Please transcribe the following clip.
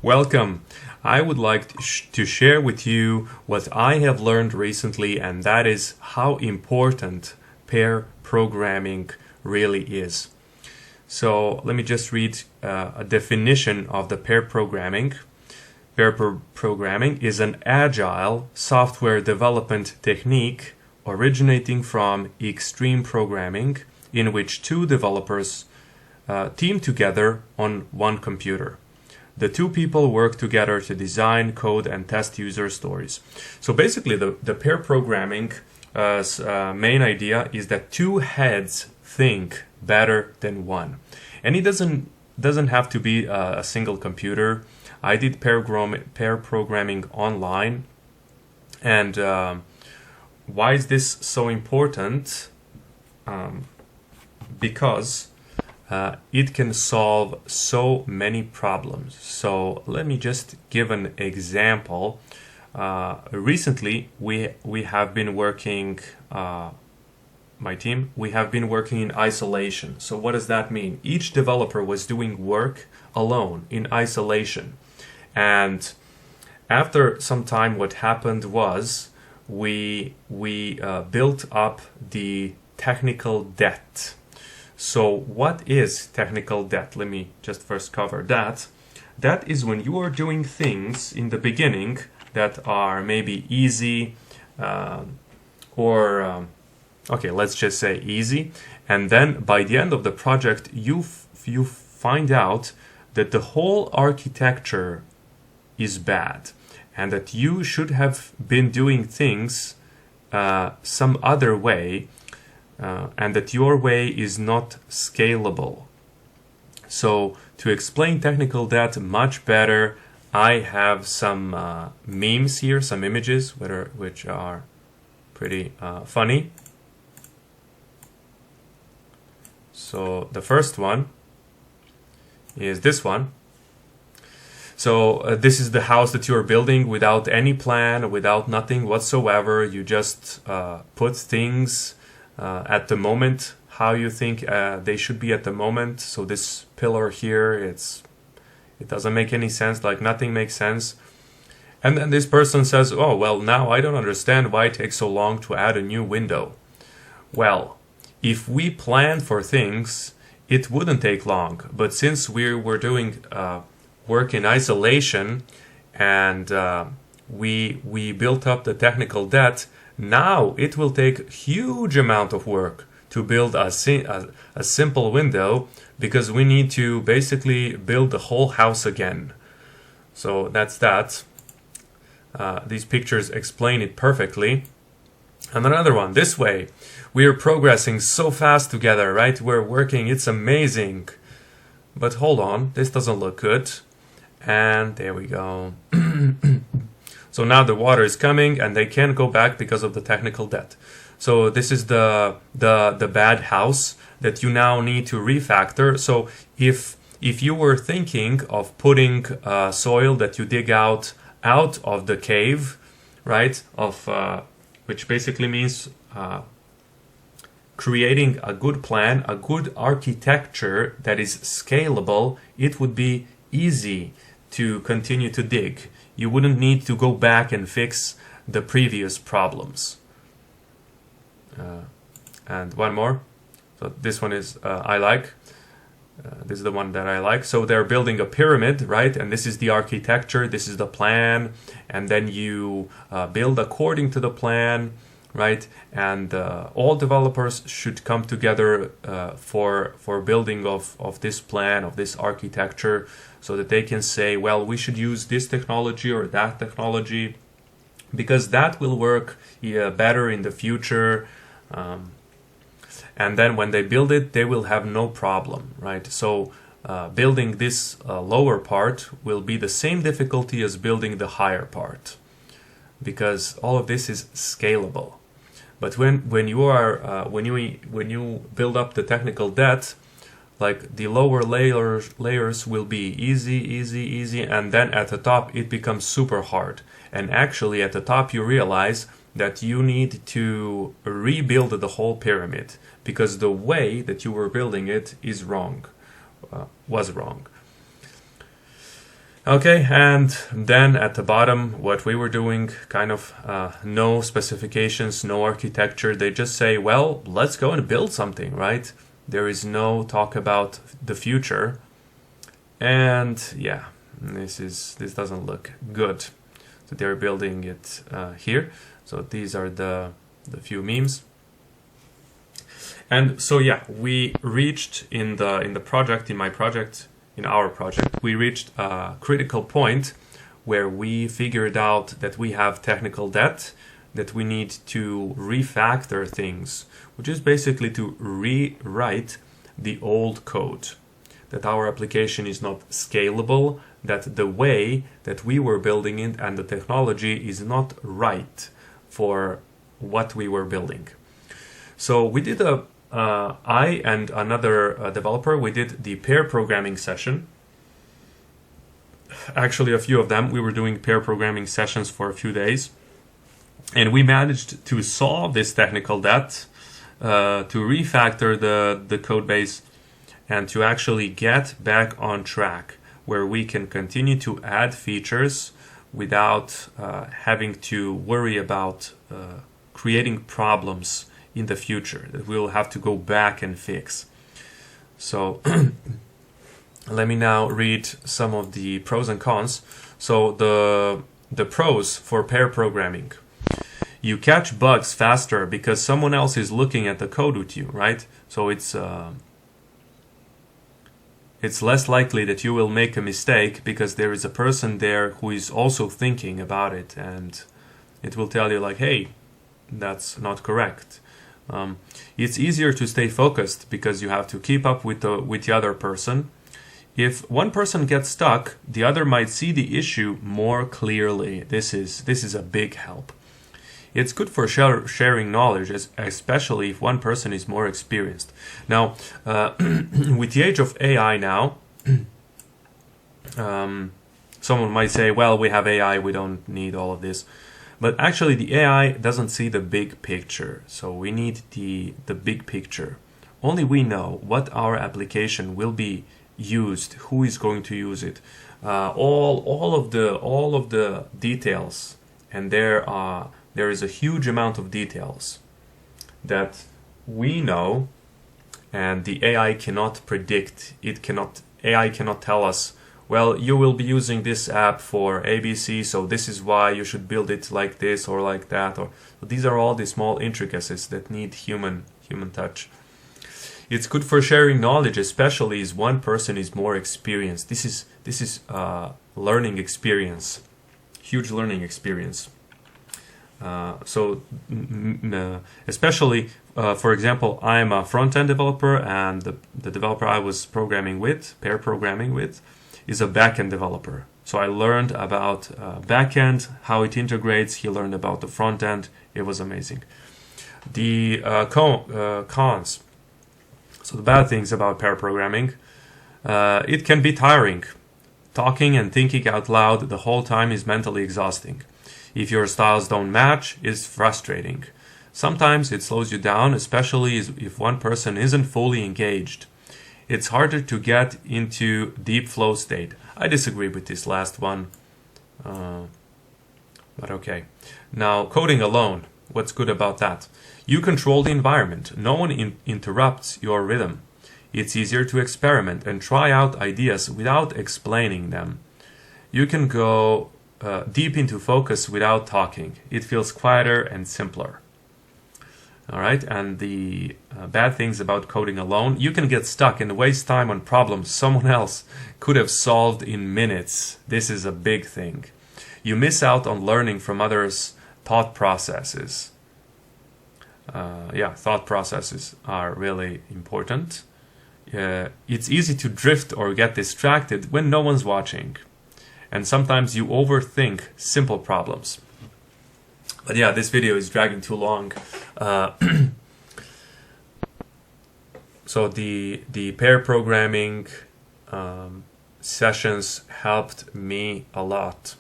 Welcome. I would like to share with you what I have learned recently, and that is how important pair programming really is. So let me just read a definition of the pair programming. Pair programming is an agile software development technique originating from extreme programming in which two developers team together on one computer. The two people work together to design, code, and test user stories. So basically, the pair programming main idea is that two heads think better than one, and it doesn't have to be a single computer. I did pair programming online, and why is this so important? Because it can solve so many problems. So let me just give an example. Recently, we have been working, my team, we have been working in isolation. So what does that mean? Each developer was doing work alone in isolation. And after some time, what happened was we built up the technical debt. So what is technical debt? Let me just first cover that. That is when you are doing things in the beginning that are maybe easy okay, let's just say easy. And then by the end of the project, you find out that the whole architecture is bad and that you should have been doing things some other way, and that your way is not scalable. So to explain technical debt much better, I have some memes here, some images which are pretty funny. So the first one is this one. So this is the house that you are building without any plan, without nothing whatsoever. You just put things at the moment, how you think they should be at the moment. So this pillar here, it doesn't make any sense, like nothing makes sense. And then this person says, oh, well, now I don't understand why it takes so long to add a new window. Well, if we plan for things, it wouldn't take long. But since we were doing work in isolation and we built up the technical debt, now it will take huge amount of work to build a simple window, because we need to basically build the whole house again. So that's that. These pictures explain it perfectly. And another one, this way. We are progressing so fast together, right? We're working, it's amazing. But hold on, this doesn't look good. And there we go. So now the water is coming and they can't go back because of the technical debt. So this is the bad house that you now need to refactor. So if you were thinking of putting soil that you dig out of the cave, right? Which basically means creating a good plan, a good architecture that is scalable, it would be easy to continue to dig. You wouldn't need to go back and fix the previous problems. And one more. So this one is I like. This is the one that I like. So they're building a pyramid, right? And this is the architecture, this is the plan. And then you build according to the plan, right? And all developers should come together for building of this plan, of this architecture, so that they can say, well, we should use this technology or that technology, because that will work better in the future. And then when they build it, they will have no problem, right? So building this lower part will be the same difficulty as building the higher part, because all of this is scalable. But when you build up the technical debt, like the lower layers will be easy, and then at the top it becomes super hard. And actually at the top you realize that you need to rebuild the whole pyramid, because the way that you were building it is wrong, was wrong. Okay, and then at the bottom, what we were doing, kind of no specifications, no architecture. They just say, well, let's go and build something, right? There is no talk about the future. And yeah, this doesn't look good. So they're building it here. So these are the few memes. And so yeah, we reached in our project, we reached a critical point where we figured out that we have technical debt, that we need to refactor things, which is basically to rewrite the old code, that our application is not scalable, that the way that we were building it and the technology is not right for what we were building. So we did I and another developer, we did the pair programming session. Actually, a few of them, we were doing pair programming sessions for a few days. And we managed to solve this technical debt, to refactor the code base, and to actually get back on track where we can continue to add features without having to worry about creating problems in the future that we'll have to go back and fix. So let me now read some of the pros and cons. So the pros for pair programming: you catch bugs faster because someone else is looking at the code with you, right? So it's less likely that you will make a mistake because there is a person there who is also thinking about it, and it will tell you like, hey, that's not correct. It's easier to stay focused because you have to keep up with the other person. If one person gets stuck, the other might see the issue more clearly. This is a big help. It's good for sharing knowledge, especially if one person is more experienced. Now, with the age of AI now, someone might say, well, we have AI, we don't need all of this. But actually, the AI doesn't see the big picture. So we need the big picture. Only we know what our application will be used, who is going to use it, all of the details, and there is a huge amount of details that we know, and the AI cannot predict. AI cannot tell us, well, you will be using this app for ABC, so this is why you should build it like this or like that. Or these are all the small intricacies that need human touch. It's good for sharing knowledge, especially if one person is more experienced. This is learning experience, huge learning experience. Especially, for example, I am a front-end developer, and the developer I was pair programming with, is a back-end developer. So I learned about back-end, how it integrates. He learned about the front-end. It was amazing. The cons. So the bad things about pair programming, it can be tiring. Talking and thinking out loud the whole time is mentally exhausting. If your styles don't match, it's frustrating. Sometimes it slows you down, especially if one person isn't fully engaged. It's harder to get into deep flow state. I disagree with this last one, but okay. Now, coding alone. What's good about that? You control the environment. No one interrupts your rhythm. It's easier to experiment and try out ideas without explaining them. You can go deep into focus without talking. It feels quieter and simpler. All right, and the bad things about coding alone: you can get stuck and waste time on problems someone else could have solved in minutes. This is a big thing. You miss out on learning from others' thought processes. Thought processes are really important. It's easy to drift or get distracted when no one's watching. And sometimes you overthink simple problems. But yeah, this video is dragging too long. So the pair programming sessions helped me a lot.